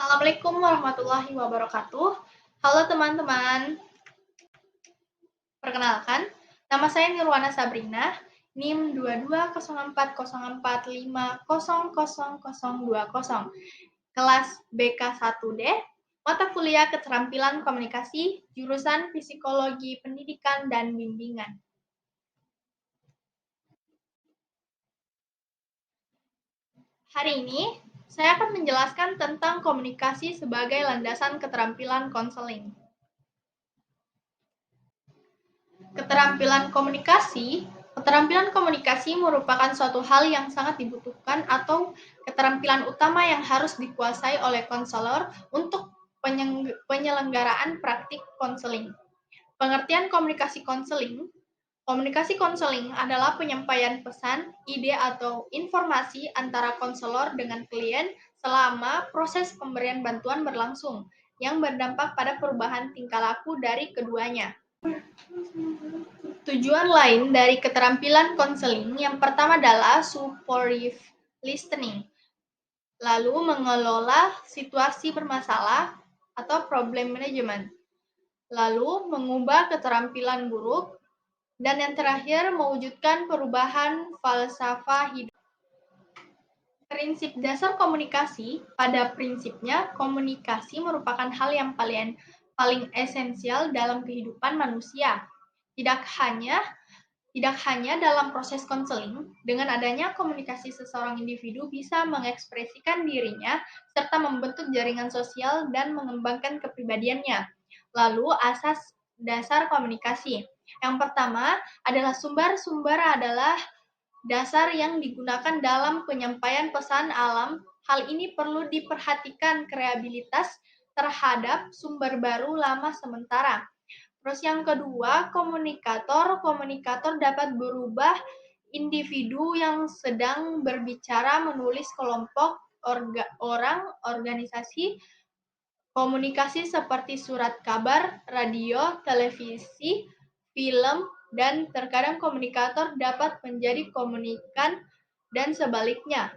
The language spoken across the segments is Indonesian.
Assalamualaikum warahmatullahi wabarakatuh. Halo teman-teman, perkenalkan, nama saya Nirwana Sabrina, NIM 220404500020, kelas BK1D, mata kuliah Keterampilan Komunikasi, jurusan Psikologi Pendidikan dan Bimbingan. Hari ini, saya akan menjelaskan tentang komunikasi sebagai landasan keterampilan konseling. Keterampilan komunikasi merupakan suatu hal yang sangat dibutuhkan atau keterampilan utama yang harus dikuasai oleh konselor untuk penyelenggaraan praktik konseling. Pengertian komunikasi konseling. Komunikasi konseling adalah penyampaian pesan, ide atau informasi antara konselor dengan klien selama proses pemberian bantuan berlangsung, yang berdampak pada perubahan tingkah laku dari keduanya. Tujuan lain dari keterampilan konseling yang pertama adalah supportive listening, lalu mengelola situasi bermasalah atau problem management, lalu mengubah keterampilan buruk, dan yang terakhir mewujudkan perubahan falsafah hidup. Prinsip dasar komunikasi. Pada prinsipnya, komunikasi merupakan hal yang paling esensial dalam kehidupan manusia. Tidak hanya dalam proses konseling, dengan adanya komunikasi seseorang individu bisa mengekspresikan dirinya serta membentuk jaringan sosial dan mengembangkan kepribadiannya. Lalu, asas dasar komunikasi. Yang pertama adalah sumber adalah dasar yang digunakan dalam penyampaian pesan alam. Hal ini perlu diperhatikan kreativitas terhadap sumber baru lama sementara. Terus yang kedua, komunikator dapat berubah individu yang sedang berbicara, menulis, kelompok, orang, organisasi, komunikasi seperti surat kabar, radio, televisi, film, dan terkadang komunikator dapat menjadi komunikan dan sebaliknya.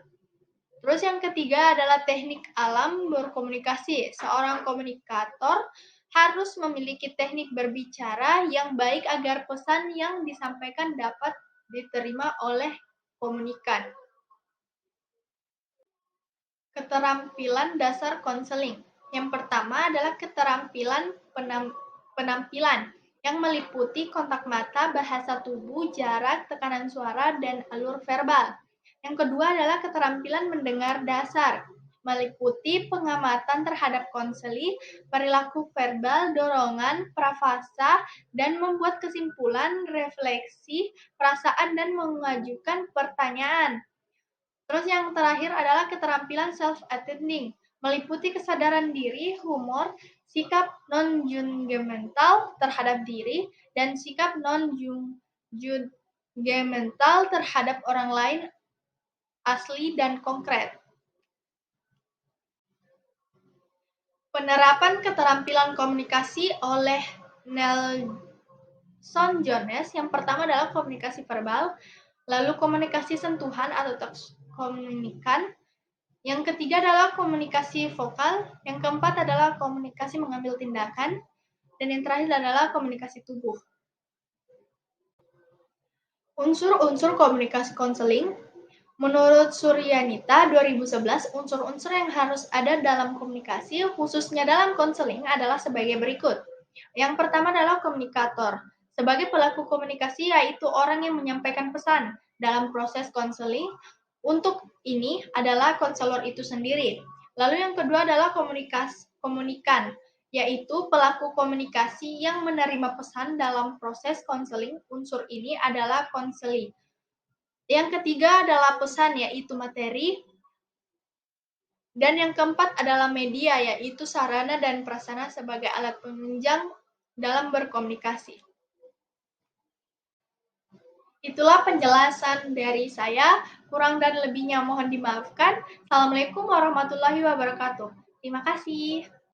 Terus yang ketiga adalah teknik alam berkomunikasi. Seorang komunikator harus memiliki teknik berbicara yang baik agar pesan yang disampaikan dapat diterima oleh komunikan. Keterampilan dasar konseling. Yang pertama adalah keterampilan penampilan yang meliputi kontak mata, bahasa tubuh, jarak, tekanan suara, dan alur verbal. Yang kedua adalah keterampilan mendengar dasar, meliputi pengamatan terhadap konseli, perilaku verbal, dorongan, prafasa, dan membuat kesimpulan, refleksi, perasaan, dan mengajukan pertanyaan. Terus yang terakhir adalah keterampilan self-attending, meliputi kesadaran diri, humor, sikap non-judgmental terhadap diri, dan sikap non-judgmental terhadap orang lain asli dan konkret. Penerapan keterampilan komunikasi oleh Nelson Jones. Yang pertama adalah komunikasi verbal, lalu komunikasi sentuhan atau touch komunikan. Yang ketiga adalah komunikasi vokal, yang keempat adalah komunikasi mengambil tindakan, dan yang terakhir adalah komunikasi tubuh. Unsur-unsur komunikasi konseling. Menurut Suryanita 2011, unsur-unsur yang harus ada dalam komunikasi, khususnya dalam konseling, adalah sebagai berikut. Yang pertama adalah komunikator. Sebagai pelaku komunikasi, yaitu orang yang menyampaikan pesan. Dalam proses konseling, untuk ini adalah konselor itu sendiri. Lalu yang kedua adalah komunikan, yaitu pelaku komunikasi yang menerima pesan dalam proses konseling. Unsur ini adalah konseli. Yang ketiga adalah pesan, yaitu materi. Dan yang keempat adalah media, yaitu sarana dan prasarana sebagai alat penunjang dalam berkomunikasi. Itulah penjelasan dari saya. Kurang dan lebihnya mohon dimaafkan. Assalamualaikum warahmatullahi wabarakatuh. Terima kasih.